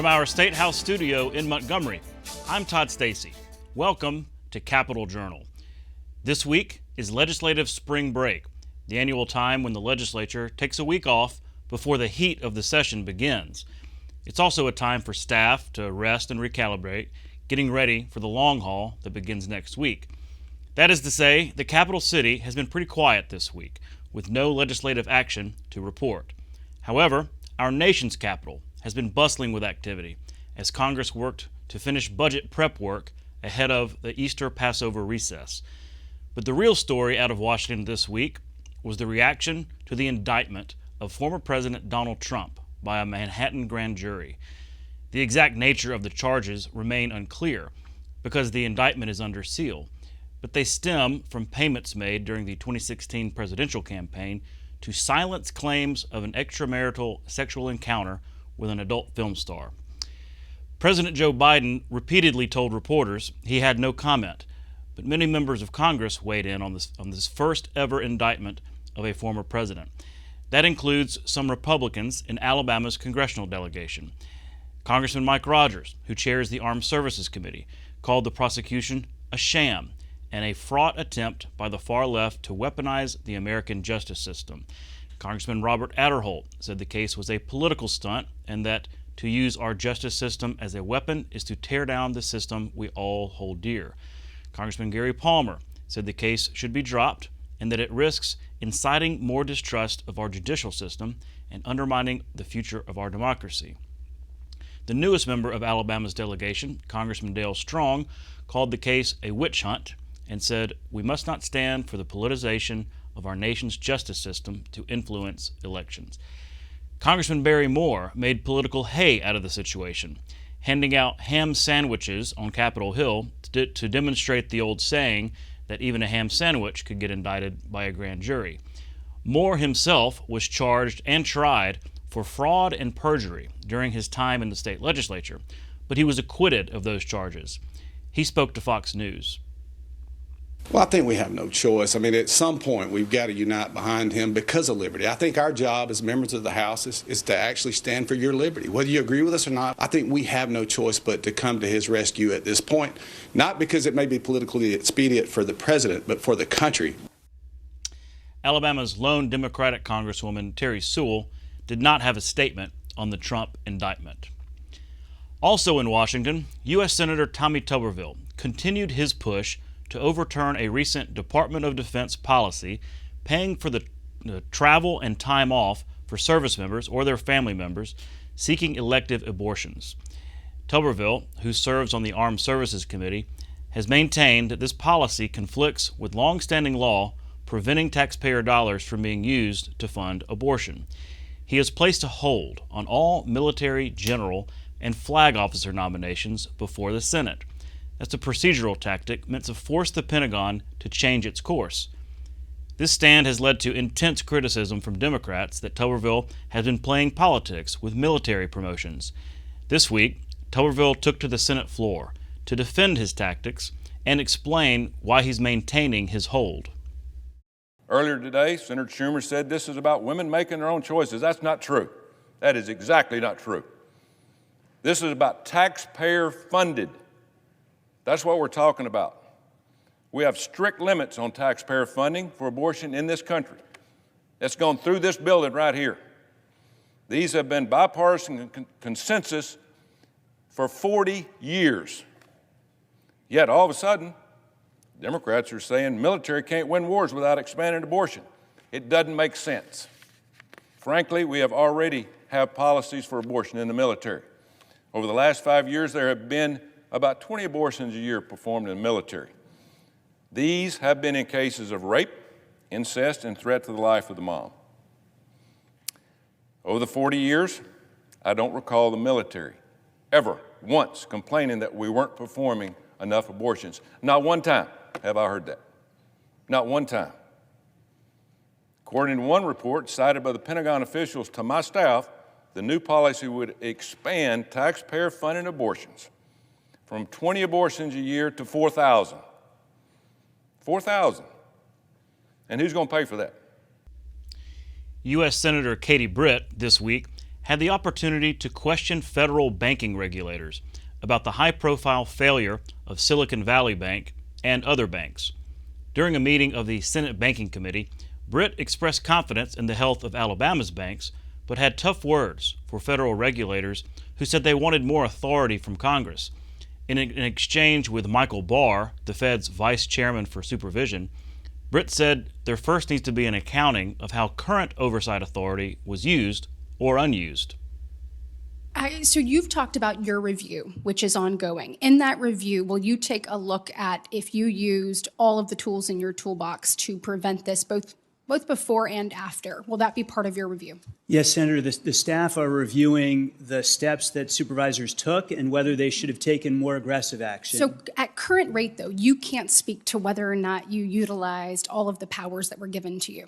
From our State House studio in Montgomery, I'm Todd Stacy. Welcome to Capitol Journal. This week is legislative spring break, the annual time when the legislature takes a week off before the heat of the session begins. It's also a time for staff to rest and recalibrate, getting ready for the long haul that begins next week. That is to say, the capital city has been pretty quiet this week, with no legislative action to report. However, our nation's capital has been bustling with activity as Congress worked to finish budget prep work ahead of the Easter Passover recess. But the real story out of Washington this week was the reaction to the indictment of former President Donald Trump by a Manhattan grand jury. The exact nature of the charges remain unclear because the indictment is under seal, but they stem from payments made during the 2016 presidential campaign to silence claims of an extramarital sexual encounter with an adult film star. President Joe Biden repeatedly told reporters he had no comment, but many members of Congress weighed in on this first ever indictment of a former president. That includes some Republicans in Alabama's congressional delegation. Congressman Mike Rogers, who chairs the Armed Services Committee, called the prosecution a sham and a fraught attempt by the far left to weaponize the American justice system. Congressman Robert Aderholt said the case was a political stunt and that to use our justice system as a weapon is to tear down the system we all hold dear. Congressman Gary Palmer said the case should be dropped and that it risks inciting more distrust of our judicial system and undermining the future of our democracy. The newest member of Alabama's delegation, Congressman Dale Strong, called the case a witch hunt and said, "We must not stand for the politicization of our nation's justice system to influence elections." Congressman Barry Moore made political hay out of the situation, handing out ham sandwiches on Capitol Hill to demonstrate the old saying that even a ham sandwich could get indicted by a grand jury. Moore himself was charged and tried for fraud and perjury during his time in the state legislature, but he was acquitted of those charges. He spoke to Fox News. Well, I think we have no choice. I mean, at some point, we've got to unite behind him because of liberty. I think our job as members of the House is to actually stand for your liberty. Whether you agree with us or not, I think we have no choice but to come to his rescue at this point, not because it may be politically expedient for the president, but for the country. Alabama's lone Democratic Congresswoman Terry Sewell did not have a statement on the Trump indictment. Also in Washington, U.S. Senator Tommy Tuberville continued his push to overturn a recent Department of Defense policy paying for the travel and time off for service members or their family members seeking elective abortions. Tuberville, who serves on the Armed Services Committee, has maintained that this policy conflicts with long-standing law preventing taxpayer dollars from being used to fund abortion. He has placed a hold on all military, general, and flag officer nominations before the Senate. That's a procedural tactic meant to force the Pentagon to change its course. This stand has led to intense criticism from Democrats that Tuberville has been playing politics with military promotions. This week, Tuberville took to the Senate floor to defend his tactics and explain why he's maintaining his hold. Earlier today, Senator Schumer said this is about women making their own choices. That's not true. That is exactly not true. This is about taxpayer-funded. That's what we're talking about. We have strict limits on taxpayer funding for abortion in this country. That's gone through this building right here. These have been bipartisan consensus for 40 years. Yet all of a sudden, Democrats are saying military can't win wars without expanding abortion. It doesn't make sense. Frankly, we have already have policies for abortion in the military. Over the last 5 years, there have been about 20 abortions a year performed in the military. These have been in cases of rape, incest, and threat to the life of the mom. Over the 40 years, I don't recall the military ever once complaining that we weren't performing enough abortions. Not one time have I heard that. Not one time. According to one report cited by the Pentagon officials to my staff, the new policy would expand taxpayer-funded abortions from 20 abortions a year to 4,000. 4,000. And who's going to pay for that? U.S. Senator Katie Britt this week had the opportunity to question federal banking regulators about the high-profile failure of Silicon Valley Bank and other banks. During a meeting of the Senate Banking Committee, Britt expressed confidence in the health of Alabama's banks, but had tough words for federal regulators who said they wanted more authority from Congress. In an exchange with Michael Barr, the Fed's vice chairman for supervision, Britt said there first needs to be an accounting of how current oversight authority was used or unused. So you've talked about your review, which is ongoing. In that review, will you take a look at if you used all of the tools in your toolbox to prevent this, both before and after? Will that be part of your review? Yes, Senator. The staff are reviewing the steps that supervisors took and whether they should have taken more aggressive action. So at current rate, though, you can't speak to whether or not you utilized all of the powers that were given to you.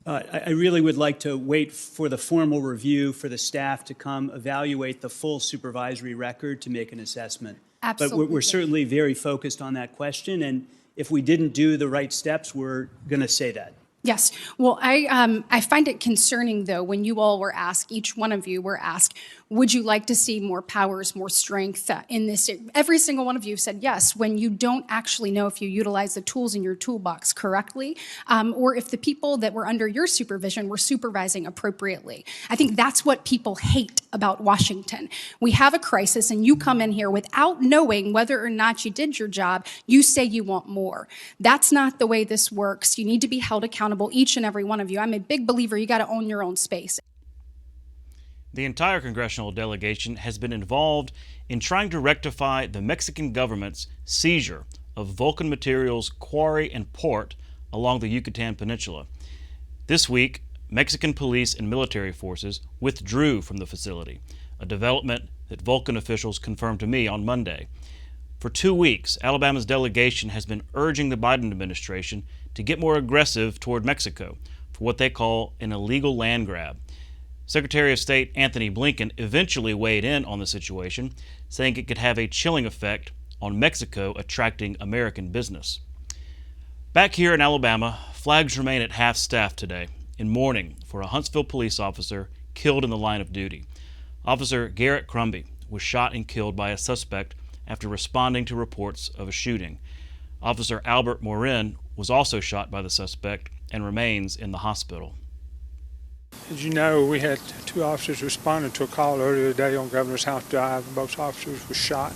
I really would like to wait for the formal review for the staff to come evaluate the full supervisory record to make an assessment. Absolutely. But we're certainly very focused on that question, and if we didn't do the right steps, we're going to say that. Yes. Well, I find it concerning, though, when you all were asked, each one of you were asked, would you like to see more powers, more strength in this? Every single one of you said yes, when you don't actually know if you utilize the tools in your toolbox correctly, or if the people that were under your supervision were supervising appropriately. I think that's what people hate about Washington. We have a crisis, and you come in here without knowing whether or not you did your job. You say you want more. That's not the way this works. You need to be held accountable, each and every one of you. I'm a big believer you got to own your own space. The entire congressional delegation has been involved in trying to rectify the Mexican government's seizure of Vulcan Materials quarry and port along the Yucatan Peninsula. This week, Mexican police and military forces withdrew from the facility, a development that Vulcan officials confirmed to me on Monday. For 2 weeks, Alabama's delegation has been urging the Biden administration to get more aggressive toward Mexico for what they call an illegal land grab. Secretary of State Anthony Blinken eventually weighed in on the situation, saying it could have a chilling effect on Mexico attracting American business. Back here in Alabama, flags remain at half-staff today in mourning for a Huntsville police officer killed in the line of duty. Officer Garrett Crumby was shot and killed by a suspect after responding to reports of a shooting. Officer Albert Morin was also shot by the suspect and remains in the hospital. As you know, we had 2 officers responding to a call earlier today on Governor's House Drive. Both officers were shot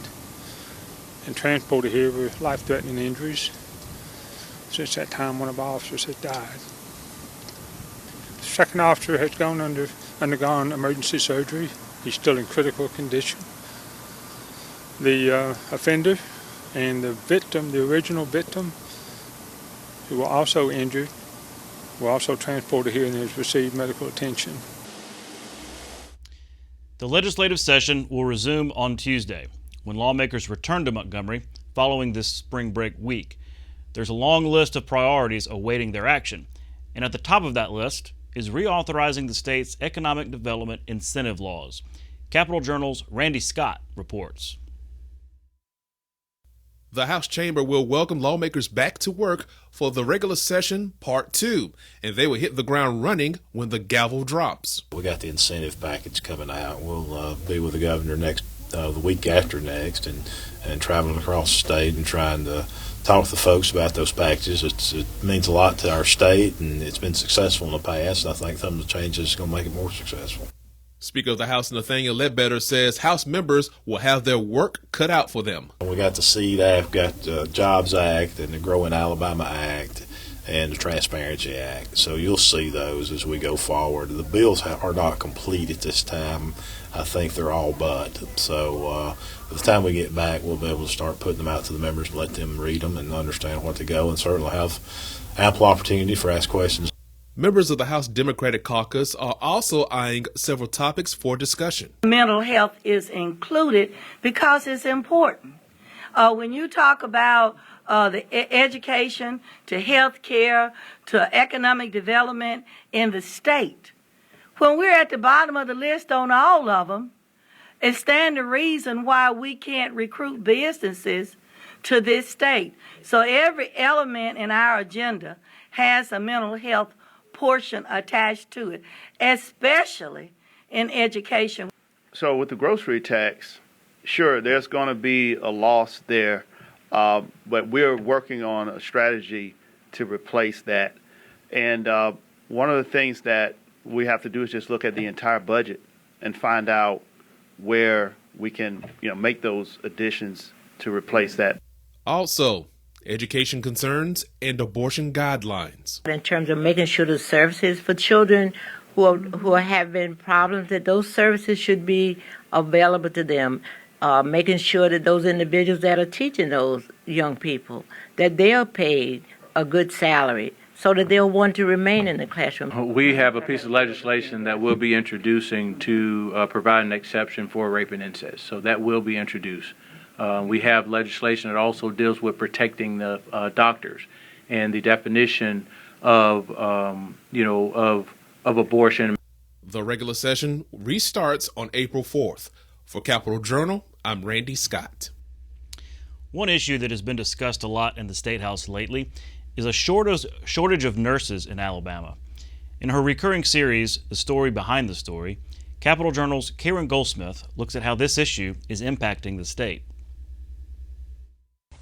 and transported here with life-threatening injuries. Since that time, one of our officers has died. The second officer has undergone emergency surgery. He's still in critical condition. The offender and the victim, the original victim, who were also injured, were also transported here and has received medical attention. The legislative session will resume on Tuesday, when lawmakers return to Montgomery following this spring break week. There's a long list of priorities awaiting their action, and at the top of that list is reauthorizing the state's economic development incentive laws. Capitol Journal's Randy Scott reports. The House Chamber will welcome lawmakers back to work for the regular session Part 2, and they will hit the ground running when the gavel drops. We got the incentive package coming out. We'll be with the governor the week after next, and traveling across the state and trying to talk to the folks about those packages. It means a lot to our state, and it's been successful in the past. I think some of the changes are going to make it more successful. Speaker of the House Nathaniel Ledbetter says House members will have their work cut out for them. We got the SEED Act, got the Jobs Act, and the Growing Alabama Act, and the Transparency Act. So you'll see those as we go forward. The bills are not complete at this time. I think they're all but. So by the time we get back, we'll be able to start putting them out to the members and let them read them and understand what to go, and certainly have ample opportunity for ask questions. Members of the House Democratic Caucus are also eyeing several topics for discussion. Mental health is included because it's important. When you talk about the education to health care to economic development in the state, when we're at the bottom of the list on all of them, it stands to reason why we can't recruit businesses to this state. So every element in our agenda has a mental health portion attached to it, especially in education. So with the grocery tax, sure, there's going to be a loss there, but we're working on a strategy to replace that. And one of the things that we have to do is just look at the entire budget and find out where we can, make those additions to replace that. Also, education concerns and abortion guidelines. In terms of making sure the services for children who are having problems, that those services should be available to them. Making sure that those individuals that are teaching those young people, that they are paid a good salary so that they'll want to remain in the classroom. We have a piece of legislation that we'll be introducing to provide an exception for rape and incest. So that will be introduced. We have legislation that also deals with protecting the doctors and the definition of abortion. The regular session restarts on April 4th. For Capitol Journal, I'm Randy Scott. One issue that has been discussed a lot in the State House lately is a shortage of nurses in Alabama. In her recurring series, The Story Behind the Story, Capitol Journal's Karen Goldsmith looks at how this issue is impacting the state.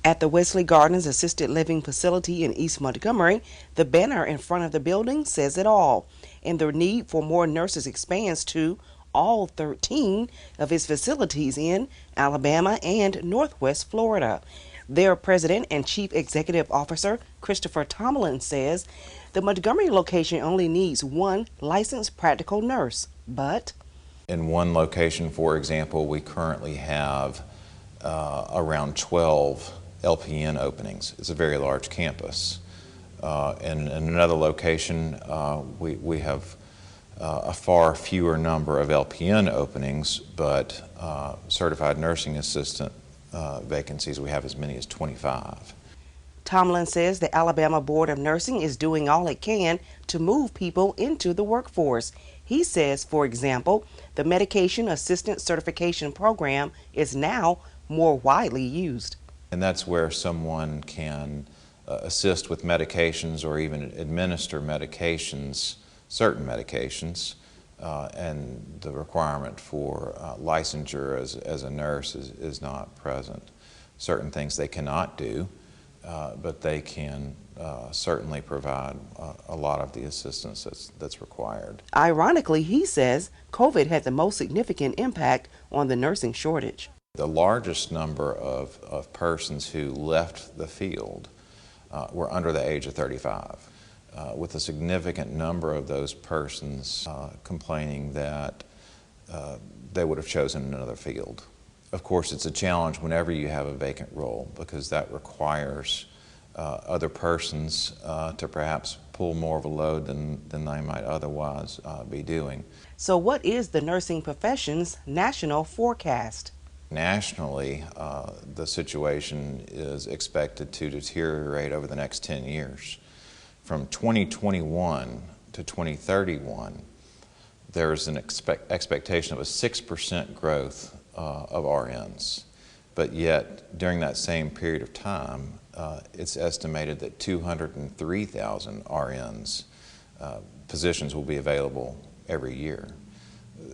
At the Wesley Gardens Assisted Living Facility in East Montgomery, the banner in front of the building says it all, and the need for more nurses expands to all 13 of its facilities in Alabama and Northwest Florida. Their president and chief executive officer, Christopher Tomlin, says the Montgomery location only needs one licensed practical nurse, but in one location, for example, we currently have around 12 LPN openings. It's a very large campus. In another location, we have a far fewer number of LPN openings, but certified nursing assistant vacancies, we have as many as 25. Tomlin says the Alabama Board of Nursing is doing all it can to move people into the workforce. He says, for example, the Medication Assistant Certification Program is now more widely used. And that's where someone can assist with medications or even administer medications, certain medications, and the requirement for licensure as a nurse is not present. Certain things they cannot do, but they can certainly provide a lot of the assistance that's required. Ironically, he says COVID had the most significant impact on the nursing shortage. The largest number of persons who left the field were under the age of 35. With a significant number of those persons complaining that they would have chosen another field. Of course, it's a challenge whenever you have a vacant role because that requires other persons to perhaps pull more of a load than they might otherwise be doing. So what is the nursing profession's national forecast? Nationally, the situation is expected to deteriorate over the next 10 years. From 2021 to 2031, there's an expectation of a 6% growth of RNs. But yet, during that same period of time, it's estimated that 203,000 RNs positions will be available every year.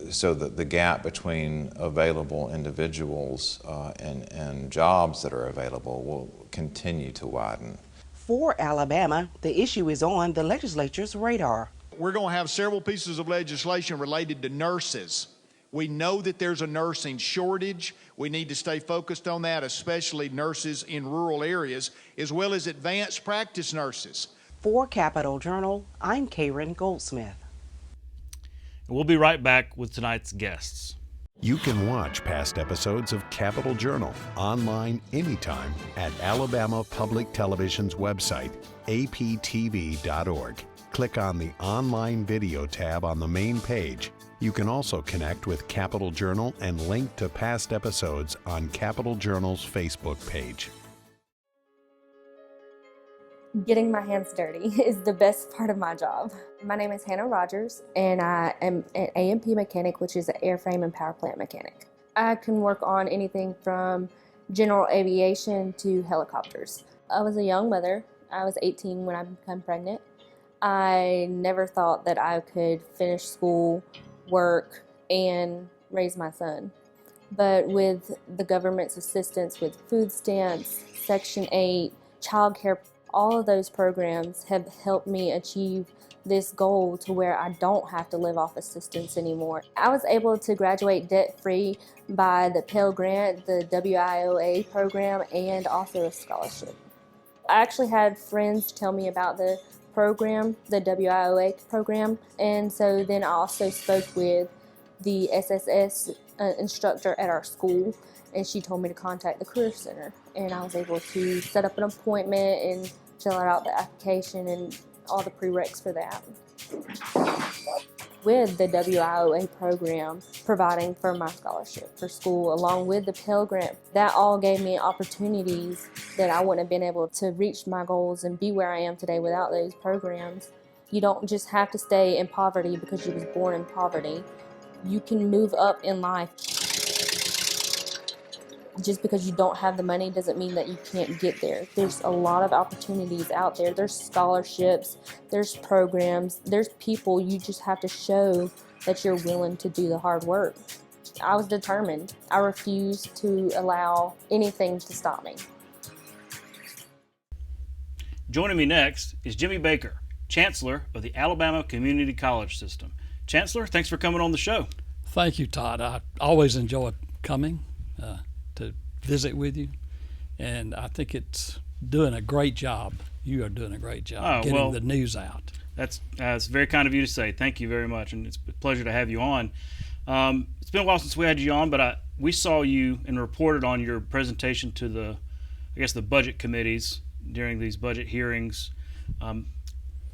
So the gap between available individuals and jobs that are available will continue to widen. For Alabama, the issue is on the legislature's radar. We're going to have several pieces of legislation related to nurses. We know that there's a nursing shortage. We need to stay focused on that, especially nurses in rural areas, as well as advanced practice nurses. For Capitol Journal, I'm Karen Goldsmith. We'll be right back with tonight's guests. You can watch past episodes of Capitol Journal online anytime at Alabama Public Television's website, aptv.org. Click on the Online Video tab on the main page. You can also connect with Capitol Journal and link to past episodes on Capitol Journal's Facebook page. Getting my hands dirty is the best part of my job. My name is Hannah Rogers, and I am an A&P mechanic, which is an airframe and power plant mechanic. I can work on anything from general aviation to helicopters. I was a young mother. I was 18 when I became pregnant. I never thought that I could finish school, work, and raise my son. But with the government's assistance with food stamps, Section 8, child care, all of those programs have helped me achieve this goal to where I don't have to live off assistance anymore. I was able to graduate debt-free by the Pell Grant, the WIOA program, and also a scholarship. I actually had friends tell me about the program, the WIOA program, and so then I also spoke with the SSS instructor at our school, and she told me to contact the Career Center, and I was able to set up an appointment and fill out the application and all the prereqs for that. With the WIOA program providing for my scholarship for school, along with the Pell Grant, that all gave me opportunities that I wouldn't have been able to reach my goals and be where I am today without those programs. You don't just have to stay in poverty because you was born in poverty. You can move up in life. Just because you don't have the money doesn't mean that you can't get there. There's a lot of opportunities out there. There's scholarships, there's programs, there's people. You just have to show that you're willing to do the hard work. I was determined. I refused to allow anything to stop me. Joining me next is Jimmy Baker, Chancellor of the Alabama Community College System. Chancellor, thanks for coming on the show. Thank you, Todd. I always enjoy coming to visit with you, and I think it's doing a great job. You are doing a great job getting the news out. That's very kind of you to say. Thank you very much, and it's a pleasure to have you on. It's been a while since we had you on, but we saw you and reported on your presentation to the budget committees during these budget hearings.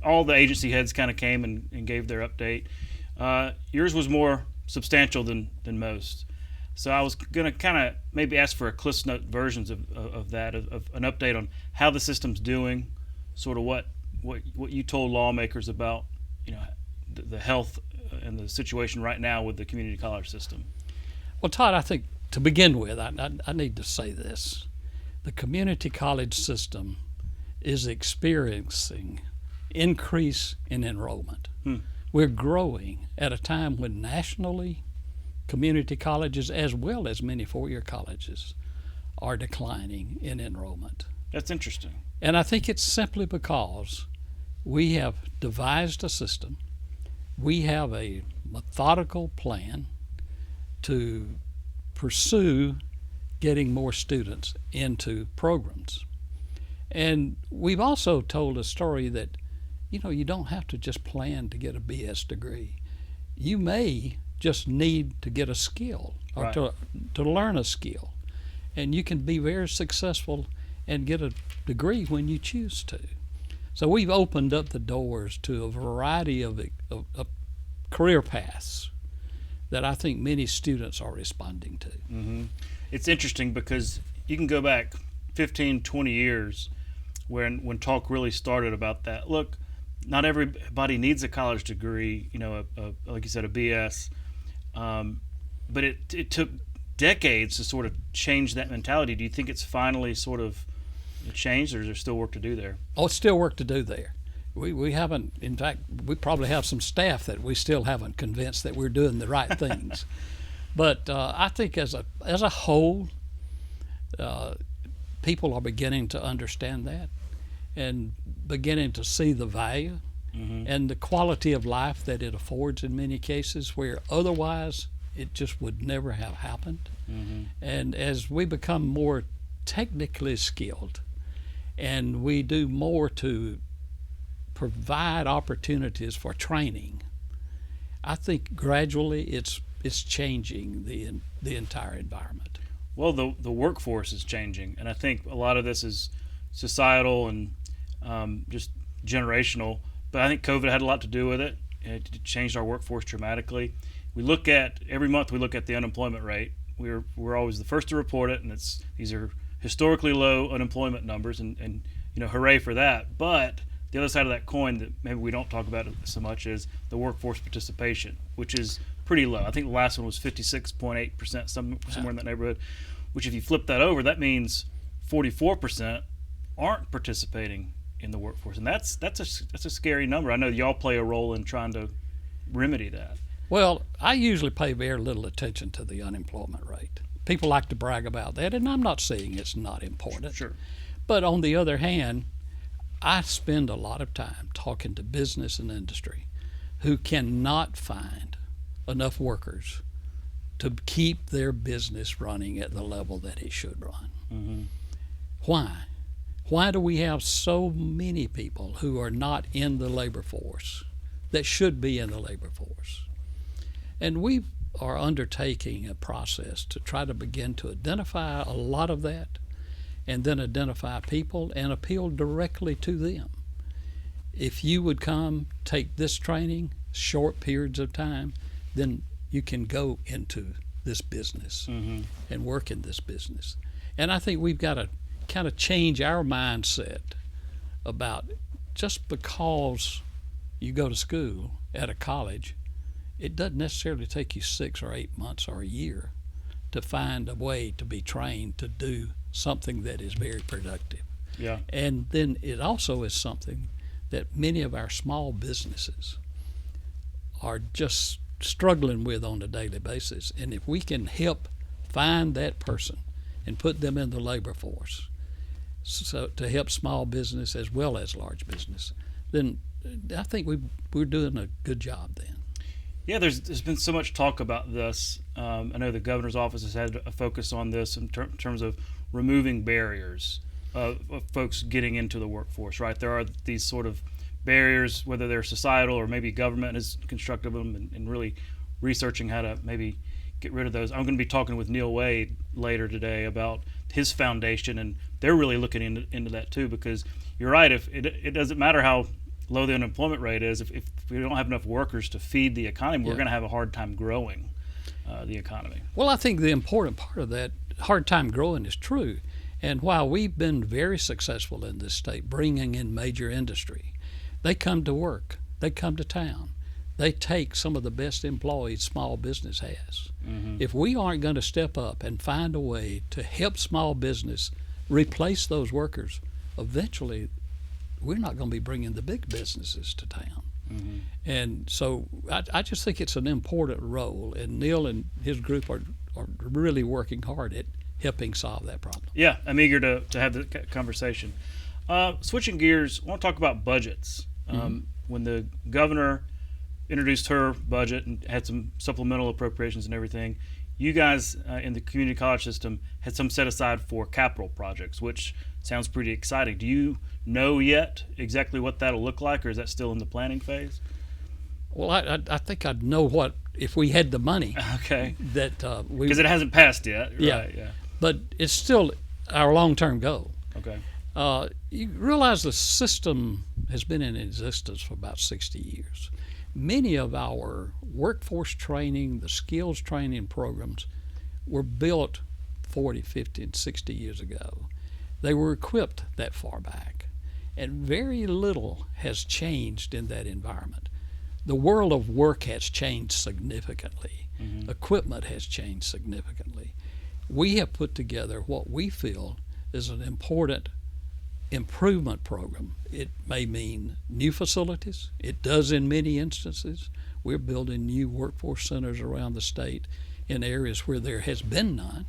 All the agency heads kind of came and gave their update. Yours was more substantial than most. So I was going to kind of maybe ask for a Cliff's Note versions of that, of an update on how the system's doing, sort of what you told lawmakers about, the health and the situation right now with the community college system. Well, Todd, I think to begin with, I need to say this. The community college system is experiencing increase in enrollment. We're growing at a time when nationally community colleges, as well as many four-year colleges, are declining in enrollment. That's interesting. And I think it's simply because we have devised a system, we have a methodical plan to pursue getting more students into programs. And we've also told a story that, you don't have to just plan to get a BS degree. You may just need to get a skill or right. to learn a skill. And you can be very successful and get a degree when you choose to. So we've opened up the doors to a variety of career paths that I think many students are responding to. Mm-hmm. It's interesting because you can go back 15, 20 years when talk really started about that. Look, not everybody needs a college degree, like you said, a BS. But it took decades to sort of change that mentality. Do you think it's finally sort of changed, or is there still work to do there? Oh, it's still work to do there. We haven't, in fact, we probably have some staff that we still haven't convinced that we're doing the right things. But I think as a whole, people are beginning to understand that and beginning to see the value and the quality of life that it affords in many cases where otherwise it just would never have happened. And as we become more technically skilled and we do more to provide opportunities for training, I think gradually it's changing the entire environment. Well, the workforce is changing, and I think a lot of this is societal and just generational, but I think COVID had a lot to do with it. It changed our workforce dramatically. Every month we look at the unemployment rate. We're always the first to report it, and these are historically low unemployment numbers, and hooray for that. But the other side of that coin that maybe we don't talk about it so much is the workforce participation, which is pretty low. I think the last one was 56.8%, somewhere in that neighborhood, which if you flip that over, that means 44% aren't participating in the workforce. And that's a scary number. I know y'all play a role in trying to remedy that. Well, I usually pay very little attention to the unemployment rate. People like to brag about that, and I'm not saying it's not important. Sure. But on the other hand, I spend a lot of time talking to business and industry who cannot find enough workers to keep their business running at the level that it should run. Mm-hmm. Why? Why do we have so many people who are not in the labor force that should be in the labor force? And we are undertaking a process to try to begin to identify a lot of that, and then identify people and appeal directly to them. If you would come take this training, short periods of time, then you can go into this business and work in this business. And I think we've got to kind of change our mindset about just because you go to school at a college, it doesn't necessarily take you 6 or 8 months or a year to find a way to be trained to do something that is very productive. Yeah. And then it also is something that many of our small businesses are just struggling with on a daily basis. And if we can help find that person and put them in the labor force, so to help small business as well as large business, then I think we're doing a good job then. Yeah, there's been so much talk about this. I know the governor's office has had a focus on this in terms of removing barriers of folks getting into the workforce, right? There are these sort of barriers, whether they're societal or maybe government has constructed them, and really researching how to maybe get rid of those. I'm going to be talking with Neal Wade later today about his foundation, and they're really looking into that too, because you're right, if it doesn't matter how low the unemployment rate is, if we don't have enough workers to feed the economy, we're going to have a hard time growing the economy. Well, I think the important part of that, hard time growing, is true. And while we've been very successful in this state bringing in major industry, they come to work, they come to town, they take some of the best employees small business has. If we aren't going to step up and find a way to help small business replace those workers, eventually we're not going to be bringing the big businesses to town. And so I just think it's an important role, and Neal and his group are really working hard at helping solve that problem. Yeah, I'm eager to have the conversation. Switching gears, I want to talk about budgets. When the governor introduced her budget and had some supplemental appropriations and everything, you guys in the community college system had some set aside for capital projects, which sounds pretty exciting. Do you know yet exactly what that'll look like, or is that still in the planning phase? Well, I think I'd know what, if we had the money. Okay. That because it hasn't passed yet. Yeah. Right, yeah. But it's still our long-term goal. Okay. You realize the system has been in existence for about 60 years. Many of our workforce training, the skills training programs were built 40, 50, and 60 years ago. They were equipped that far back, and very little has changed in that environment. The world of work has changed significantly. Equipment has changed significantly. We have put together what we feel is an important improvement program. It may mean new facilities. It does in many instances. We're building new workforce centers around the state in areas where there has been none.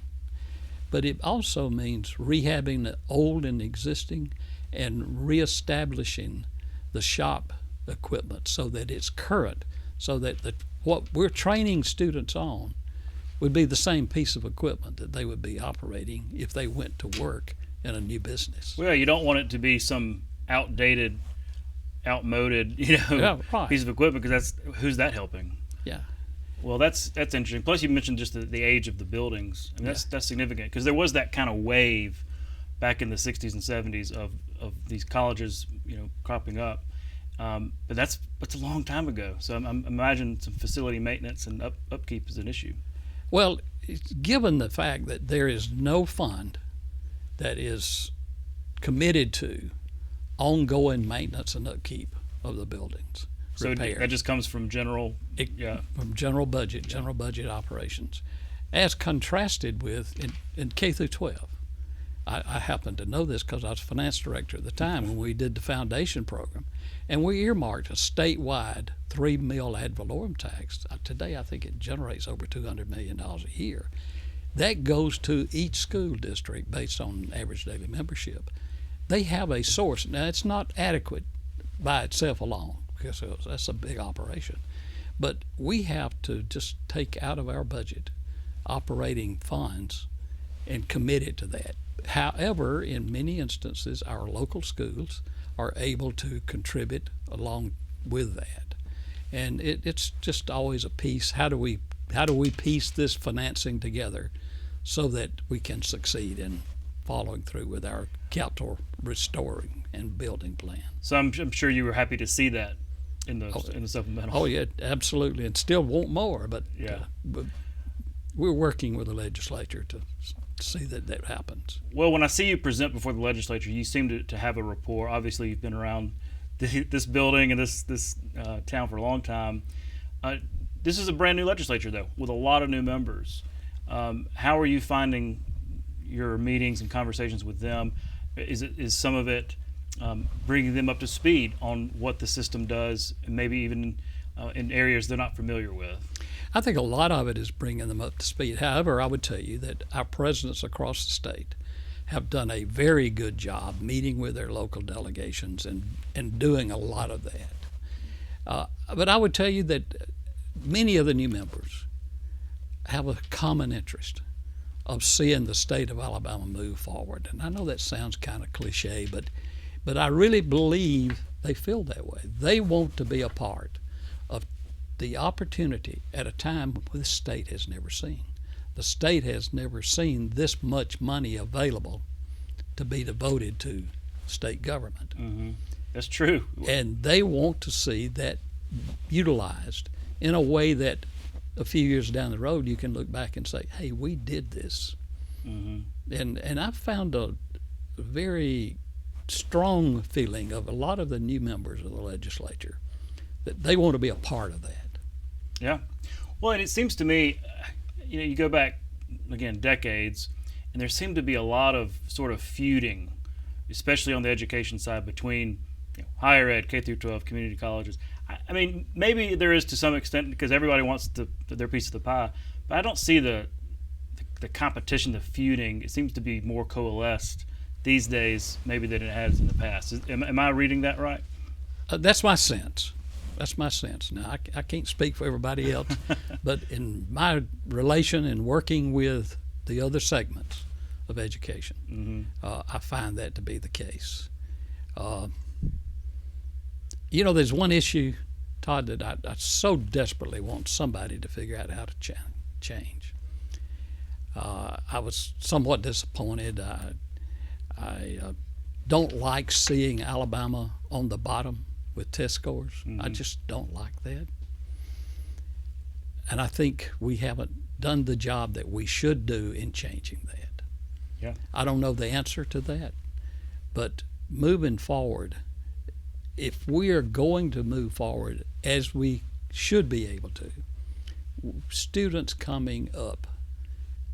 But it also means rehabbing the old and existing and reestablishing the shop equipment so that it's current, so that what we're training students on would be the same piece of equipment that they would be operating if they went to work in a new business. Well, you don't want it to be some outdated, outmoded, right. piece of equipment, because who's that helping? Yeah. Well, that's interesting. Plus, you mentioned just the age of the buildings. I mean, that's significant, because there was that kind of wave back in the 60s and 70s of these colleges, cropping up. But that's a long time ago. So I imagine some facility maintenance and upkeep is an issue. Well, given the fact that there is no fund that is committed to ongoing maintenance and upkeep of the buildings. So that just comes from general budget operations, as contrasted with in K through 12. I happen to know this because I was finance director at the time when we did the foundation program, And we earmarked a statewide 3 mil ad valorem tax. Today, I think it generates over $200 million a year. That goes to each school district based on average daily membership. They have a source. Now, it's not adequate by itself alone, because that's a big operation. But we have to just take out of our budget operating funds and commit it to that. However, in many instances, our local schools are able to contribute along with that. And it's just always a piece. How do we piece this financing together so that we can succeed in following through with our capital restoring and building plan? So I'm sure you were happy to see that in the supplemental. Oh yeah, absolutely, and still want more. But yeah, but we're working with the legislature to see that happens. Well, when I see you present before the legislature, you seem to have a rapport. Obviously, you've been around this building and this town for a long time. This is a brand new legislature, though, with a lot of new members. How are you finding your meetings and conversations with them? Is some of it bringing them up to speed on what the system does, and maybe even in areas they're not familiar with? I think a lot of it is bringing them up to speed. However, I would tell you that our presidents across the state have done a very good job meeting with their local delegations and doing a lot of that. But I would tell you that many of the new members have a common interest of seeing the state of Alabama move forward. And I know that sounds kind of cliche, but I really believe they feel that way. They want to be a part of the opportunity at a time this state has never seen. The state has never seen this much money available to be devoted to state government. Mm-hmm. That's true. And they want to see that utilized in a way that a few years down the road you can look back and say, hey, we did this. Mm-hmm. And I've found a very strong feeling of a lot of the new members of the legislature that they want to be a part of that. Yeah. Well, and it seems to me, you go back, again, decades, and there seemed to be a lot of sort of feuding, especially on the education side, between higher ed, K through 12, community colleges. I mean, maybe there is to some extent because everybody wants their piece of the pie, but I don't see the competition, the feuding. It seems to be more coalesced these days maybe than it has in the past. Am I reading that right? That's my sense. That's my sense. Now, I can't speak for everybody else, but in my relation and working with the other segments of education, I find that to be the case. There's one issue, Todd, that I so desperately want somebody to figure out how to change. I was somewhat disappointed. I don't like seeing Alabama on the bottom with test scores. I just don't like that. And I think we haven't done the job that we should do in changing that. Yeah. I don't know the answer to that, but moving forward, if we are going to move forward as we should be able to, students coming up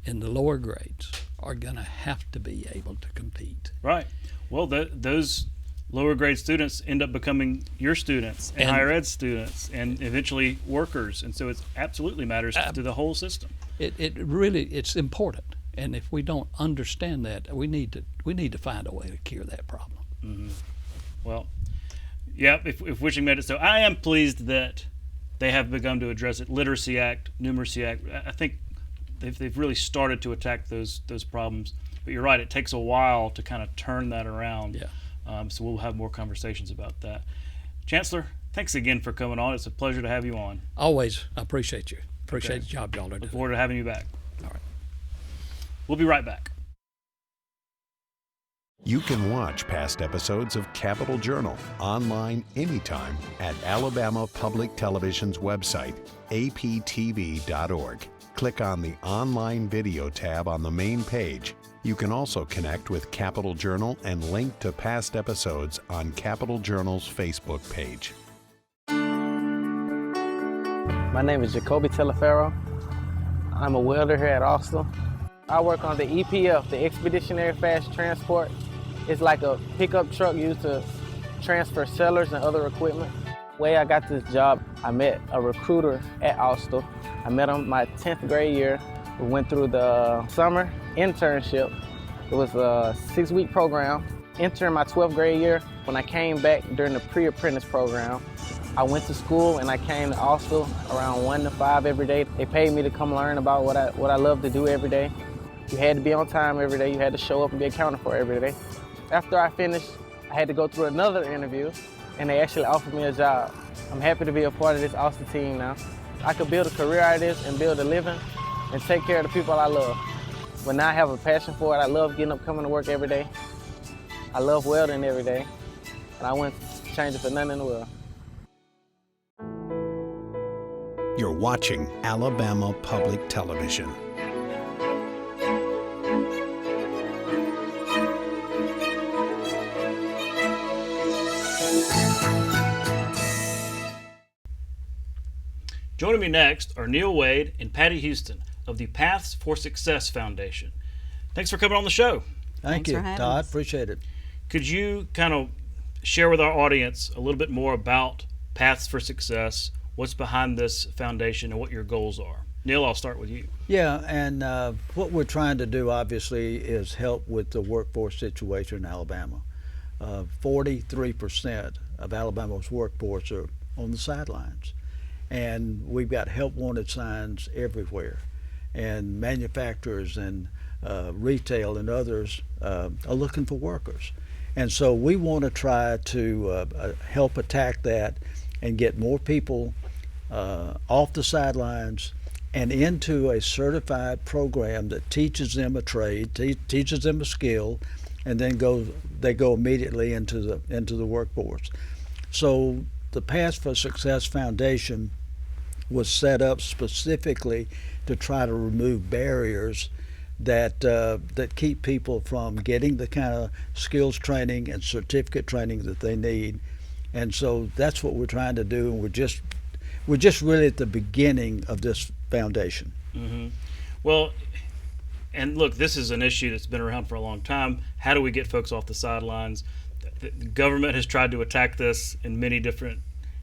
in the lower grades are going to have to be able to compete. Right. Well, those lower grade students end up becoming your students and higher ed students and eventually workers. And so it absolutely matters to the whole system. It's important. And if we don't understand that, we need to find a way to cure that problem. Mm-hmm. Well, yeah, if wishing made it so. I am pleased that they have begun to address it. Literacy Act, Numeracy Act. I think they've really started to attack those problems. But you're right, it takes a while to kind of turn that around. Yeah. So we'll have more conversations about that. Chancellor, thanks again for coming on. It's a pleasure to have you on. Always. I appreciate you. Appreciate the job y'all are doing. Look forward to having you back. All right. We'll be right back. You can watch past episodes of Capitol Journal online anytime at Alabama Public Television's website, aptv.org. Click on the Online Video tab on the main page. You can also connect with Capitol Journal and link to past episodes on Capitol Journal's Facebook page. My name is Jacoby Telefero. I'm a welder here at Austin. I work on the EPF, the Expeditionary Fast Transport. It's like a pickup truck used to transfer sellers and other equipment. The way I got this job, I met a recruiter at Austin. I met him my 10th grade year. We went through the summer internship. It was a 6-week program. Interned my 12th grade year. When I came back during the pre-apprentice program, I went to school and I came to Austin around 1 to 5 every day. They paid me to come learn about what I love to do every day. You had to be on time every day. You had to show up and be accounted for every day. After I finished, I had to go through another interview, and they actually offered me a job. I'm happy to be a part of this Austin team now. I could build a career out of this and build a living and take care of the people I love. But now I have a passion for it. I love getting up, coming to work every day. I love welding every day, and I wouldn't change it for nothing in the world. You're watching Alabama Public Television. Joining me next are Neal Wade and Patty Hughston of the Paths for Success Foundation. Thanks for coming on the show. Thank you, Todd. Appreciate it. Could you kind of share with our audience a little bit more about Paths for Success, what's behind this foundation, and what your goals are? Neal, I'll start with you. Yeah, and what we're trying to do, obviously, is help with the workforce situation in Alabama. 43% of Alabama's workforce are on the sidelines. And we've got help wanted signs everywhere. And manufacturers and retail and others are looking for workers. And so we want to try to help attack that and get more people off the sidelines and into a certified program that teaches them a trade, teaches them a skill, and then they go immediately into the workforce. So the Paths for Success Foundation was set up specifically to try to remove barriers that keep people from getting the kind of skills training and certificate training that they need. And so that's what we're trying to do, and we're just really at the beginning of this foundation. Mm-hmm. Well, and look, this is an issue that's been around for a long time. How do we get folks off the sidelines? The government has tried to attack this in many different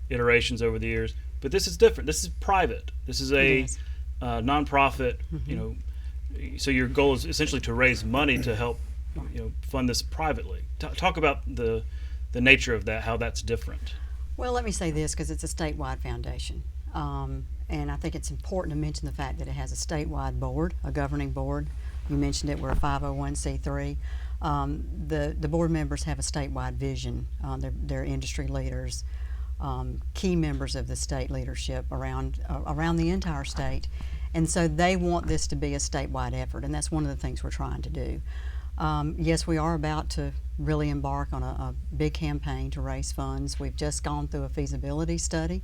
iterations over the years, but this is different. This is private. This is a nonprofit. Mm-hmm. You know, so your goal is essentially to raise money to help, fund this privately. Talk about the nature of that, how that's different. Well, let me say this, because it's a statewide foundation, and I think it's important to mention the fact that it has a statewide board, a governing board. You mentioned it. We're a 501c3. The board members have a statewide vision. They're industry leaders, key members of the state leadership around the entire state, and so they want this to be a statewide effort, and that's one of the things we're trying to do. Yes, we are about to really embark on a big campaign to raise funds. We've just gone through a feasibility study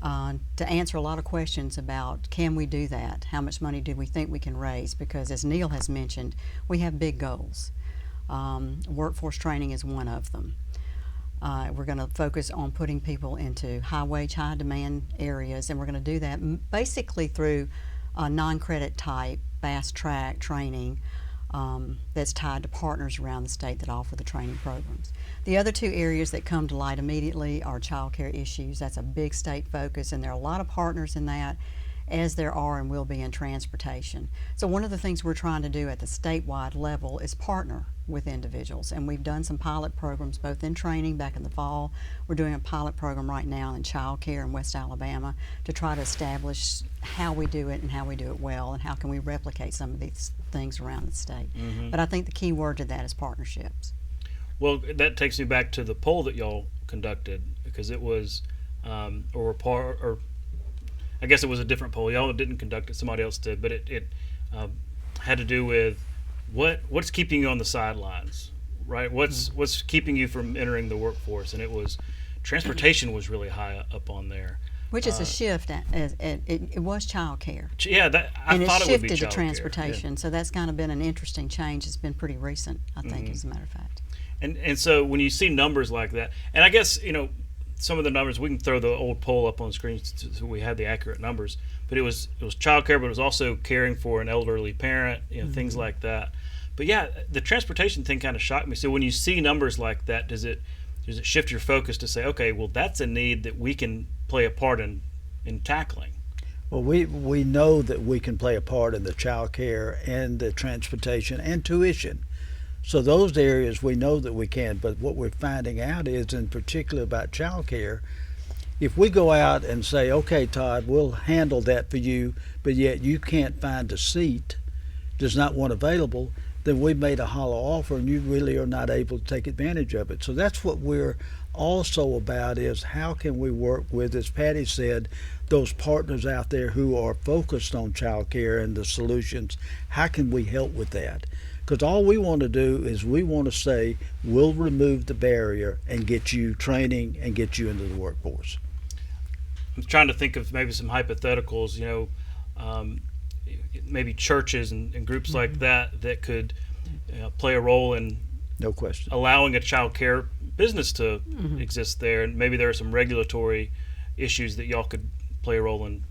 to answer a lot of questions about, can we do that? How much money do we think we can raise? Because as Neal has mentioned, we have big goals. Workforce training is one of them. We're going to focus on putting people into high-wage, high-demand areas, and we're going to do that basically through non-credit type, fast-track training that's tied to partners around the state that offer the training programs. The other two areas that come to light immediately are child care issues. That's a big state focus, and there are a lot of partners in that, as there are and will be in transportation. So one of the things we're trying to do at the statewide level is partner with individuals, and we've done some pilot programs both in training back in the fall. We're doing a pilot program right now in child care in West Alabama to try to establish how we do it and how we do it well, and how can we replicate some of these things around the state. Mm-hmm. But I think the key word to that is partnerships. Well, that takes me back to the poll that y'all conducted, because it was I guess it was a different poll. Y'all didn't conduct it, somebody else did, but it had to do with what's keeping you on the sidelines, right? What's keeping you from entering the workforce? And it was transportation was really high up on there. Which is a shift. It was child care. Yeah, I thought it would be child care. And it shifted to transportation, so that's kind of been an interesting change. It's been pretty recent, I think, mm-hmm. as a matter of fact. And so when you see numbers like that, and I guess, some of the numbers, we can throw the old poll up on the screen so we had the accurate numbers, but it was child care, but it was also caring for an elderly parent, mm-hmm. things like that. But yeah, the transportation thing kind of shocked me. So when you see numbers like that, does it does it shift your focus to say, okay, well, that's a need that we can play a part in tackling? Well, we know that we can play a part in the child care and the transportation and tuition. So those areas we know that we can, but what we're finding out is, in particular about child care, if we go out and say, okay, Todd, we'll handle that for you, but yet you can't find a seat, there's not one available, then we made a hollow offer and you really are not able to take advantage of it. So that's what we're also about, is how can we work with, as Patty said, those partners out there who are focused on child care and the solutions. How can we help with that? Because all we want to do is we want to say, we'll remove the barrier and get you training and get you into the workforce. I'm trying to think of maybe some hypotheticals, maybe churches and groups like that could play a role in, no question, allowing a child care business to exist there. And maybe there are some regulatory issues that y'all could play a role in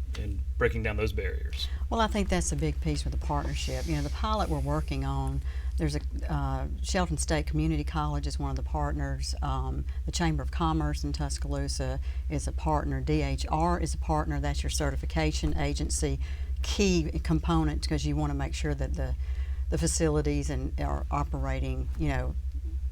breaking down those barriers. Well, I think that's a big piece with the partnership. The pilot we're working on, there's a Shelton State Community College is one of the partners. The Chamber of Commerce in Tuscaloosa is a partner. DHR is a partner. That's your certification agency. Key component, because you want to make sure that the facilities are operating,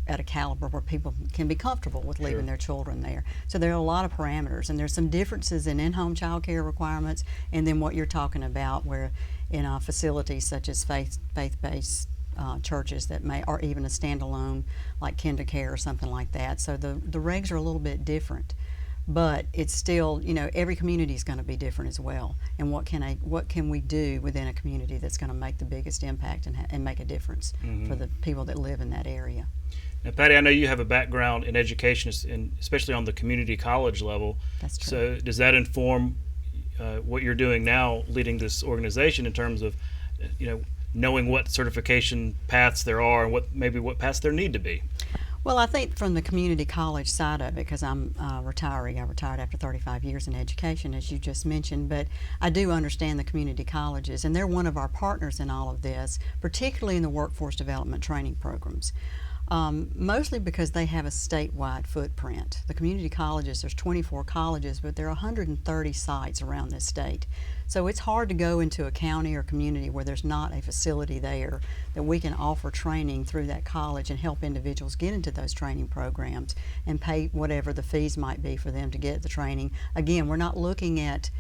at a caliber where people can be comfortable with leaving their children there. So there are a lot of parameters, and there's some differences in in-home child care requirements, and then what you're talking about, where in facilities such as faith-based churches that or even a standalone like KinderCare or something like that. So the regs are a little bit different, but it's still, every community is going to be different as well. And what can we do within a community that's going to make the biggest impact and make a difference for the people that live in that area? Now, Patty, I know you have a background in education, and especially on the community college level. That's true. So does that inform what you're doing now, leading this organization, in terms of, knowing what certification paths there are and what paths there need to be? Well, I think from the community college side of it, because I'm retiring. I retired after 35 years in education, as you just mentioned, but I do understand the community colleges, and they're one of our partners in all of this, particularly in the workforce development training programs. Mostly because they have a statewide footprint. The community colleges, there's 24 colleges, but there are 130 sites around this state. So it's hard to go into a county or community where there's not a facility there that we can offer training through that college and help individuals get into those training programs and pay whatever the fees might be for them to get the training. Again, we're not looking at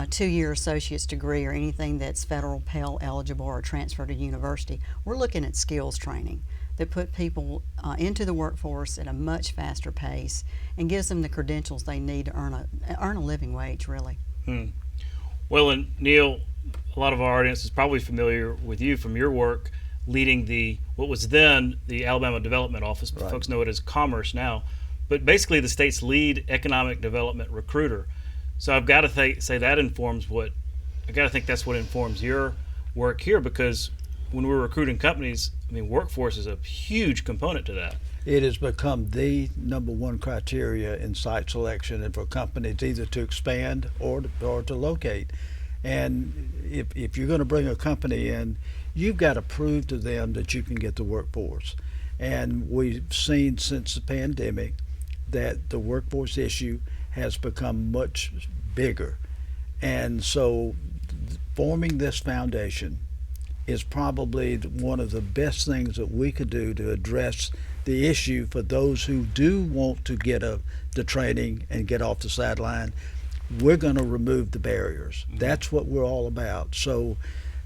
two-year associate's degree or anything that's federal Pell eligible or transfer to university. We're looking at skills training that put people into the workforce at a much faster pace and gives them the credentials they need to earn a living wage, really. Well, and Neal, a lot of our audience is probably familiar with you from your work leading what was then the Alabama Development Office, but folks know it as Commerce now, but basically the state's lead economic development recruiter. So I've got to say that informs that's what informs your work here, because when we're recruiting companies, workforce is a huge component to that. It has become the number one criteria in site selection and for companies either to expand or to locate. And if you're going to bring a company in, you've got to prove to them that you can get the workforce. And we've seen since the pandemic that the workforce issue has become much bigger. And so forming this foundation is probably one of the best things that we could do to address the issue for those who do want to get the training and get off the sideline. We're going to remove the barriers. That's what we're all about. So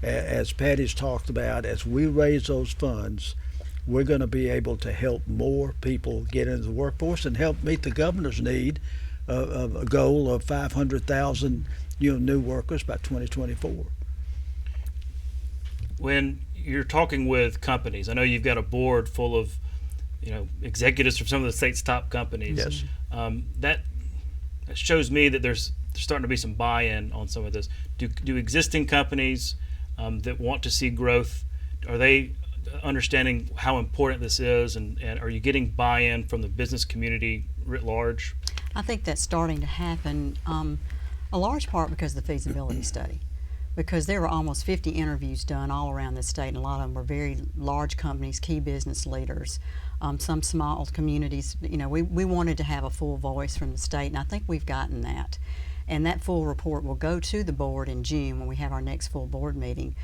as Patty's talked about, as we raise those funds, we're going to be able to help more people get into the workforce and help meet the governor's need of a goal of 500,000 new workers by 2024. When you're talking with companies, I know you've got a board full of executives from some of the state's top companies. Yes. That shows me that there's starting to be some buy-in on some of this. Do existing companies that want to see growth, are they understanding how important this is, and are you getting buy-in from the business community writ large? I think that's starting to happen, a large part because of the feasibility study. Because there were almost 50 interviews done all around the state, and a lot of them were very large companies, key business leaders. Some small communities, we wanted to have a full voice from the state, and I think we've gotten that. And that full report will go to the board in June when we have our next full board meeting,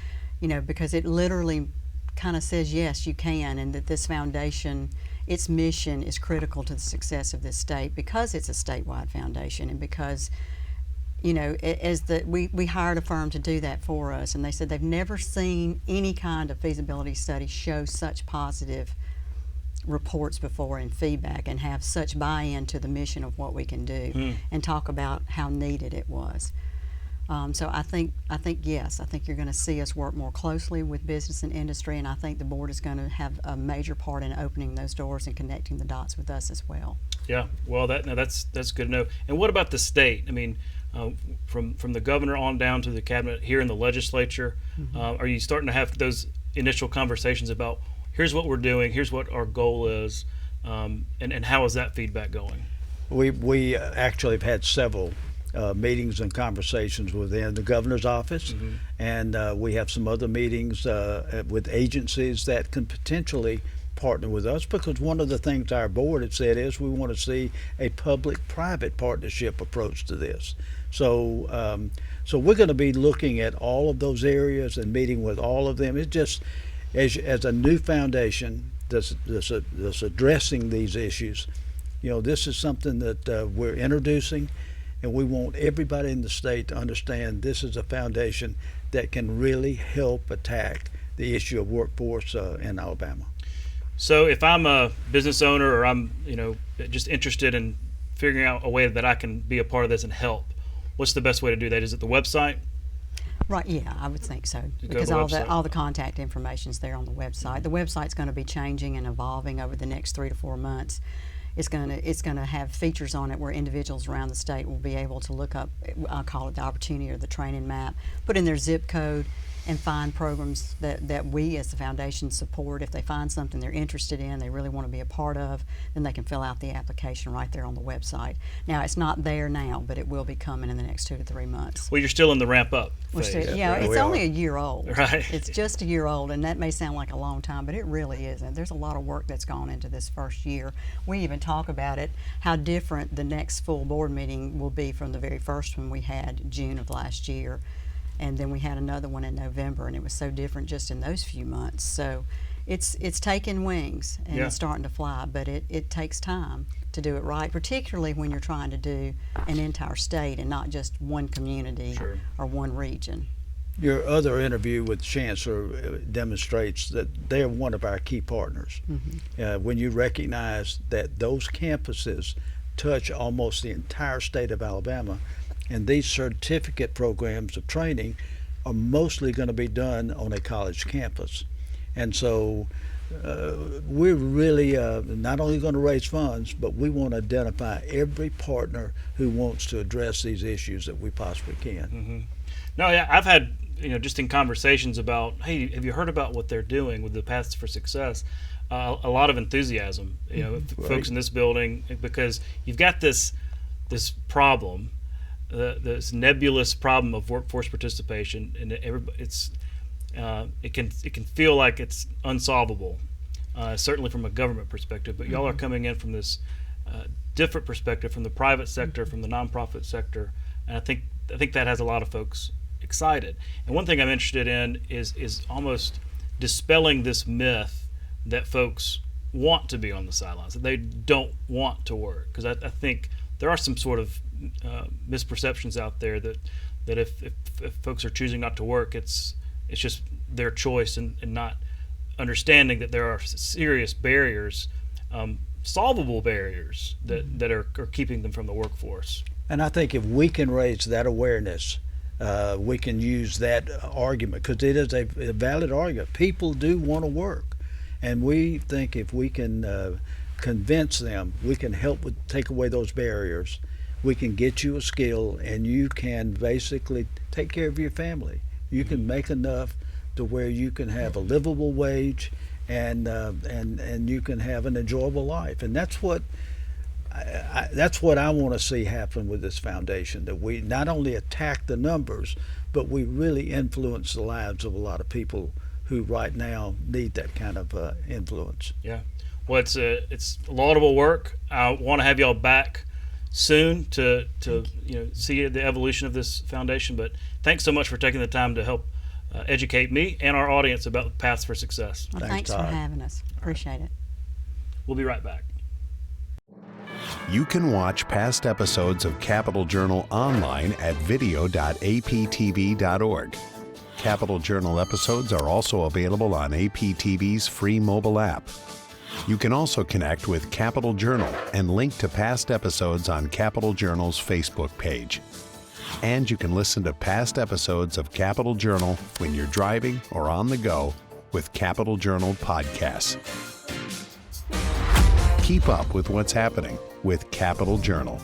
because it literally kind of says, yes, you can, and that this foundation, its mission is critical to the success of this state because it's a statewide foundation, and because we hired a firm to do that for us, and they said they've never seen any kind of feasibility study show such positive reports before and feedback and have such buy-in to the mission of what we can do and talk about how needed it was. So I think yes, I think you're going to see us work more closely with business and industry, and I think the board is going to have a major part in opening those doors and connecting the dots with us as well. Yeah, well, that's good to know. And what about the state? I mean, from the governor on down to the cabinet here in the legislature, are you starting to have those initial conversations about here's what we're doing, here's what our goal is, and how is that feedback going? We actually have had several meetings and conversations within the governor's office, and we have some other meetings with agencies that can potentially partner with us, because one of the things our board had said is we want to see a public-private partnership approach to this. So we're going to be looking at all of those areas and meeting with all of them. It's just as a new foundation that's addressing these issues, this is something that we're introducing, and we want everybody in the state to understand this is a foundation that can really help attack the issue of workforce in Alabama. So if I'm a business owner, or I'm just interested in figuring out a way that I can be a part of this and help, what's the best way to do that? Is it the website? Right, yeah, I would think so, because all the contact information is there on the website. The website's going to be changing and evolving over the next 3 to 4 months. It's going to have features on it where individuals around the state will be able to look up, I'll call it the opportunity or the training map, put in their zip code, and find programs that we as the foundation support. If they find something they're interested in, they really want to be a part of, then they can fill out the application right there on the website. Now, it's not there now, but it will be coming in the next 2 to 3 months. Well, you're still in the ramp up phase. It's only a year old. Right. It's just a year old, and that may sound like a long time, but it really isn't. There's a lot of work that's gone into this first year. We even talk about it, how different the next full board meeting will be from the very first one we had June of last year. And then we had another one in November, and it was so different just in those few months. So it's taking wings, and it's starting to fly, but it takes time to do it right, particularly when you're trying to do an entire state and not just one community or one region. Your other interview with Chancellor demonstrates that they're one of our key partners. When you recognize that those campuses touch almost the entire state of Alabama, and these certificate programs of training are mostly going to be done on a college campus. And so we're really not only going to raise funds, but we want to identify every partner who wants to address these issues that we possibly can. No, yeah, I've had, just in conversations about, hey, have you heard about what they're doing with the Paths for Success? A lot of enthusiasm, folks in this building, because you've got this problem, this nebulous problem of workforce participation, and it can feel like it's unsolvable, certainly from a government perspective. But y'all are coming in from this different perspective, from the private sector, from the nonprofit sector, and I think that has a lot of folks excited. And one thing I'm interested in is almost dispelling this myth that folks want to be on the sidelines, that they don't want to work, because I think there are some sort of misperceptions out there that if folks are choosing not to work, it's just their choice, and not understanding that there are serious barriers, solvable barriers that are keeping them from the workforce. And I think if we can raise that awareness, we can use that argument, because it is a valid argument. People do want to work, and we think if we can convince them, we can help take away those barriers. We can get you a skill, and you can basically take care of your family. You can make enough to where you can have a livable wage, and you can have an enjoyable life. And that's what I want to see happen with this foundation, that we not only attack the numbers, but we really influence the lives of a lot of people who right now need that kind of influence. Yeah. Well, it's laudable work. I want to have y'all back soon to see the evolution of this foundation. But thanks so much for taking the time to help educate me and our audience about paths for success. Well, thanks for having us. Appreciate it. We'll be right back. You can watch past episodes of Capital Journal online at video.aptv.org. Capital Journal episodes are also available on APTV's free mobile app. You can also connect with Capital Journal and link to past episodes on Capital Journal's Facebook page. And you can listen to past episodes of Capital Journal when you're driving or on the go with Capital Journal podcasts. Keep up with what's happening with Capital Journal.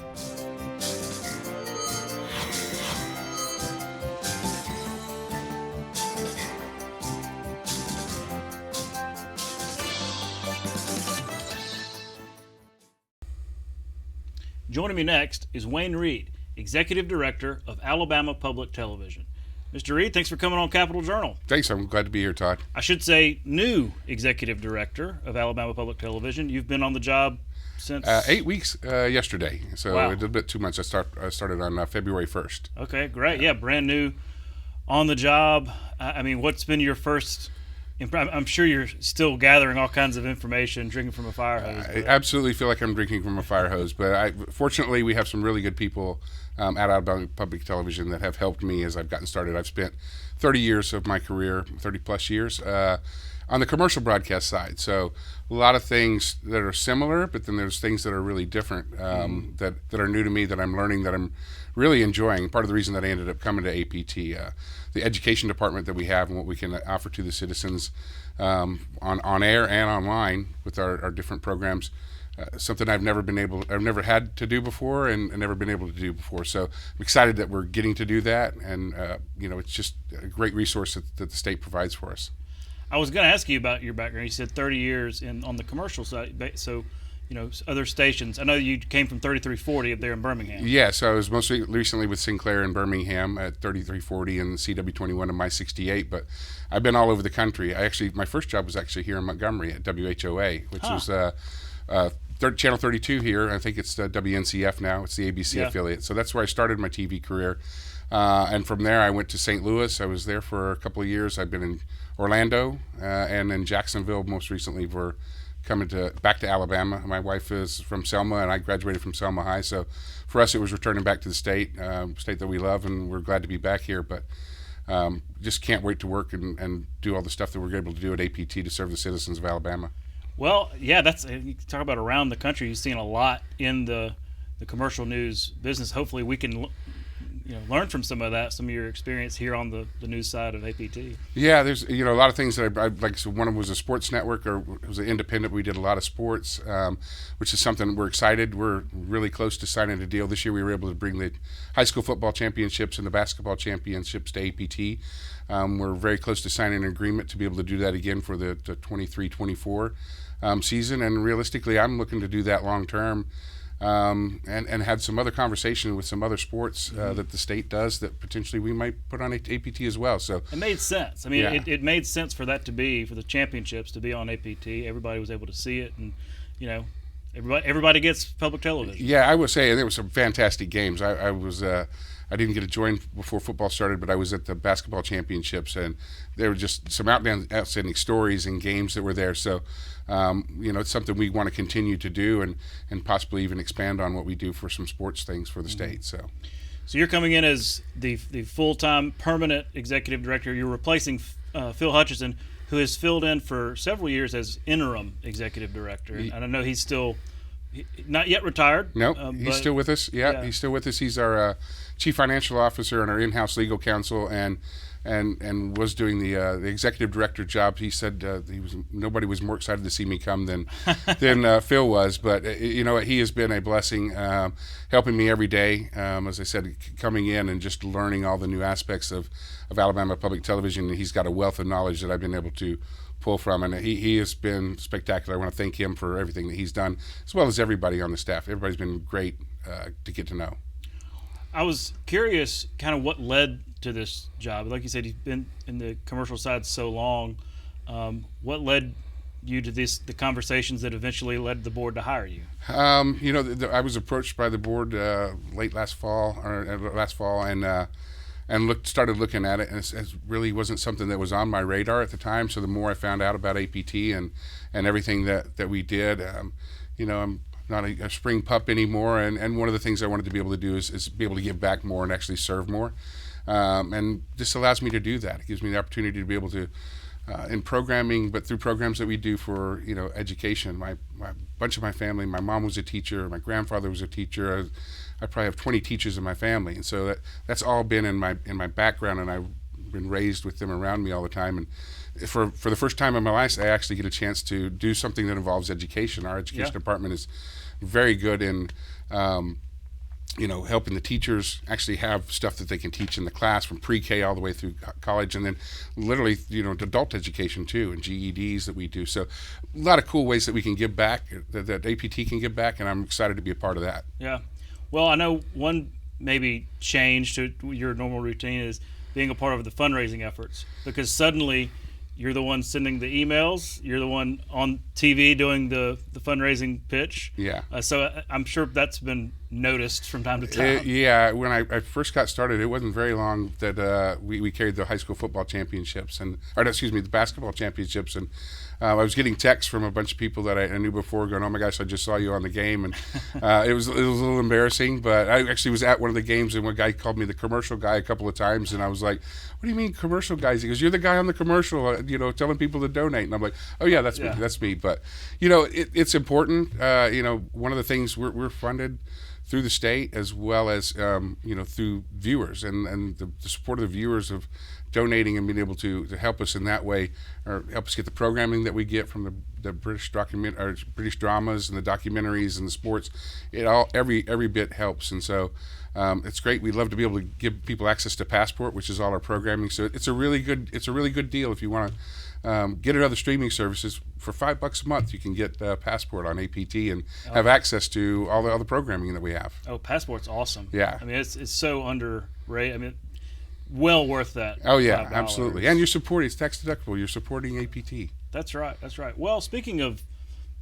Joining me next is Wayne Reid, Executive Director of Alabama Public Television. Mr. Reid, thanks for coming on Capital Journal. Thanks. I'm glad to be here, Todd. I should say new Executive Director of Alabama Public Television. You've been on the job since 8 weeks yesterday, so wow. A little bit 2 months. I started on February 1st. Okay, great. Yeah, brand new on the job. I mean, what's been your first? I'm sure you're still gathering all kinds of information, drinking from a fire hose. I absolutely feel like I'm drinking from a fire hose, but fortunately we have some really good people at Alabama Public Television that have helped me as I've gotten started. I've spent 30 years of my career, 30 plus years, on the commercial broadcast side. So a lot of things that are similar, but then there's things that are really different that are new to me that I'm learning that I'm really enjoying. Part of the reason that I ended up coming to APT, the education department that we have and what we can offer to the citizens on air and online with our different programs. Something I've never had to do before and never been able to do before. So I'm excited that we're getting to do that, and it's just a great resource that the state provides for us. I was going to ask you about your background. You said 30 years on the commercial side. So, other stations. I know you came from 3340 up there in Birmingham. Yeah, so I was most recently with Sinclair in Birmingham at 3340 and CW21 and My 68, but I've been all over the country. My first job was actually here in Montgomery at WHOA, which was Channel 32 here. I think it's WNCF now. It's the ABC affiliate. So that's where I started my TV career. And from there, I went to St. Louis. I was there for a couple of years. I've been in Orlando and in Jacksonville most recently for coming back to Alabama. My wife is from Selma, and I graduated from Selma High. So for us, it was returning back to the state that we love, and we're glad to be back here. But just can't wait to work and do all the stuff that we're able to do at APT to serve the citizens of Alabama. Well, yeah, you talk about around the country. You've seen a lot in the commercial news business. Hopefully, we can learn from some of your experience here on the news side of APT. Yeah, there's a lot of things that I like. So one of them was a sports network, or it was an independent. We did a lot of sports, which is something we're excited. We're really close to signing a deal. This year we were able to bring the high school football championships and the basketball championships to APT. We're very close to signing an agreement to be able to do that again for the 23-24 season. And realistically, I'm looking to do that long term. And had some other conversation with some other sports that the state does that potentially we might put on APT as well. So it made sense. I mean, it made sense for that to be, for the championships to be on APT. Everybody was able to see it, and everybody gets public television. Yeah, I would say, and there were some fantastic games. I didn't get to join before football started, but I was at the basketball championships, and there were just some outstanding stories and games that were there. So, it's something we want to continue to do and possibly even expand on what we do for some sports things for the state. So you're coming in as the full-time permanent executive director. You're replacing Phil Hutchinson, who has filled in for several years as interim executive director. And I know he's still not yet retired. No, he's still with us. Yeah, he's still with us. He's our chief financial officer and our in-house legal counsel, and was doing the executive director job. He said nobody was more excited to see me come than Phil was. But he has been a blessing, helping me every day. As I said, coming in and just learning all the new aspects of Alabama Public Television. And he's got a wealth of knowledge that I've been able to pull from, and he has been spectacular. I want to thank him for everything that he's done, as well as everybody on the staff. Everybody's been great to get to know. I was curious kind of what led to this job. Like you said, you've been in the commercial side so long. What led you to the conversations that eventually led the board to hire you? I was approached by the board late last fall, and started looking at it, and it really wasn't something that was on my radar at the time. So the more I found out about APT and everything that we did, I'm not a spring pup anymore, and one of the things I wanted to be able to do is be able to give back more and actually serve more, and this allows me to do that. It gives me the opportunity to be able to, in programming, but through programs that we do for education. My bunch of my family, my mom was a teacher, my grandfather was a teacher. I probably have 20 teachers in my family, and so that's all been in my background, and I've been raised with them around me all the time. And for the first time in my life, I actually get a chance to do something that involves education. Our education department is very good in helping the teachers actually have stuff that they can teach in the class from pre-K all the way through college, and then literally, adult education too, and GEDs that we do. So a lot of cool ways that we can give back, that APT can give back, and I'm excited to be a part of that. Yeah. Well, I know one maybe change to your normal routine is being a part of the fundraising efforts, because suddenly you're the one sending the emails, you're the one on TV doing the fundraising pitch. Yeah. So I'm sure that's been noticed from time to time. When I first got started, it wasn't very long that we carried the high school football championships, the basketball championships, and I was getting texts from a bunch of people that I knew before going, "Oh my gosh, I just saw you on the game," and it was a little embarrassing. But I actually was at one of the games, and one guy called me the commercial guy a couple of times, and I was like, "What do you mean commercial guys?" He goes, "You're the guy on the commercial, telling people to donate." And I'm like, "Oh yeah, that's me. That's me." But it's important. One of the things we're funded through the state, as well as through viewers and the support of the viewers of donating and being able to help us in that way, or help us get the programming that we get from the British dramas and the documentaries and the sports. Every bit helps, and so it's great. We'd love to be able to give people access to Passport, which is all our programming. So it's a really good deal if you want to get it other streaming services. For $5 a month, you can get Passport on APT and have access to all the other programming that we have. Oh, Passport's awesome. Yeah. I mean, it's so underrated. I mean, well worth that. Oh yeah, $5. Absolutely. And you're supporting, it's tax deductible. You're supporting APT. That's right. Well, speaking of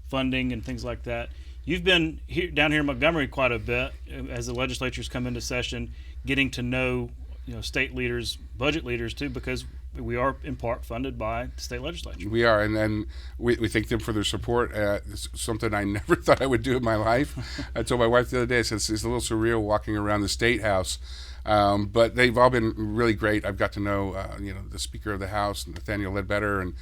funding and things like that, you've been down here in Montgomery quite a bit as the legislature's come into session, getting to know state leaders, budget leaders too, because we are in part funded by the state legislature. We are, and we thank them for their support. It's something I never thought I would do in my life. I told my wife the other day, I said, it's a little surreal walking around the State House. But they've all been really great. I've got to know, the Speaker of the House, Nathaniel Ledbetter, and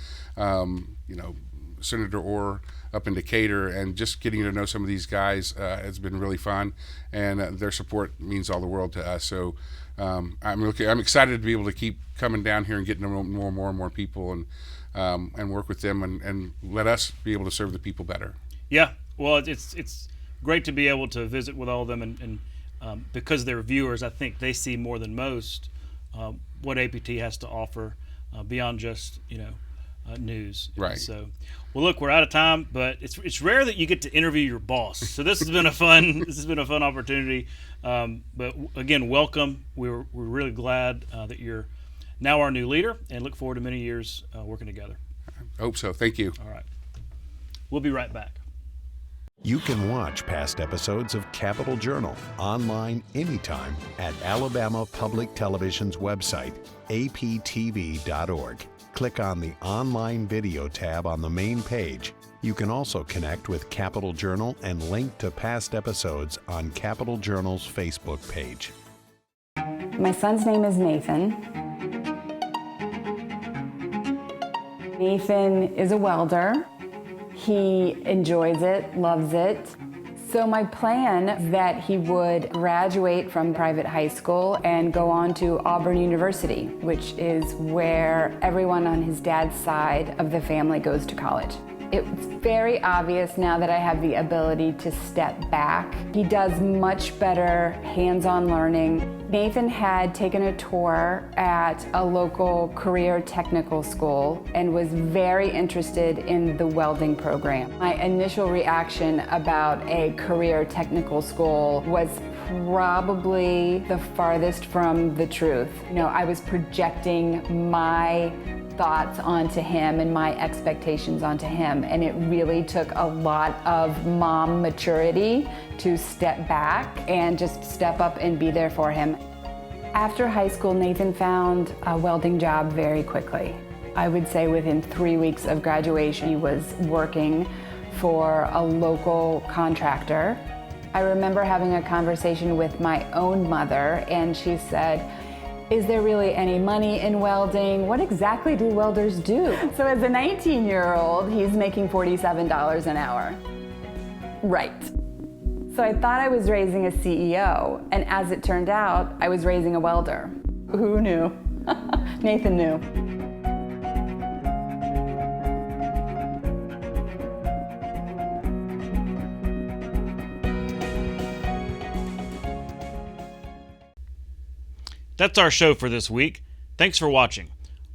Senator Orr up in Decatur, and just getting to know some of these guys has been really fun, and their support means all the world to us. So I'm excited to be able to keep coming down here and getting to know more and more people, and work with them, and let us be able to serve the people better. Yeah, well, it's great to be able to visit with all of them, and because they're viewers, I think they see more than most what APT has to offer beyond just news. Right. So, well, look, we're out of time, but it's rare that you get to interview your boss. So this has been a fun opportunity. But again, welcome. We're really glad that you're now our new leader, and look forward to many years working together. I hope so. Thank you. All right. We'll be right back. You can watch past episodes of Capitol Journal online anytime at Alabama Public Television's website, aptv.org. Click on the Online Video tab on the main page. You can also connect with Capitol Journal and link to past episodes on Capitol Journal's Facebook page. My son's name is Nathan. Nathan is a welder. He enjoys it, loves it. So my plan is that he would graduate from private high school and go on to Auburn University, which is where everyone on his dad's side of the family goes to college. It's very obvious now that I have the ability to step back. He does much better hands-on learning. Nathan had taken a tour at a local career technical school and was very interested in the welding program. My initial reaction about a career technical school was probably the farthest from the truth. I was projecting my thoughts onto him and my expectations onto him, and it really took a lot of mom maturity to step back and just step up and be there for him. After high school, Nathan found a welding job very quickly. I would say within 3 weeks of graduation, he was working for a local contractor. I remember having a conversation with my own mother, and she said, "Is there really any money in welding? What exactly do welders do?" So as a 19-year-old, he's making $47 an hour. Right. So I thought I was raising a CEO, and as it turned out, I was raising a welder. Who knew? Nathan knew. That's our show for this week. Thanks for watching.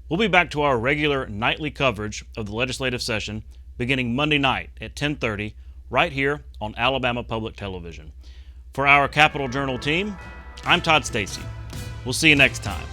We'll be back to our regular nightly coverage of the legislative session beginning Monday night at 10:30 right here on Alabama Public Television. For our Capitol Journal team, I'm Todd Stacy. We'll see you next time.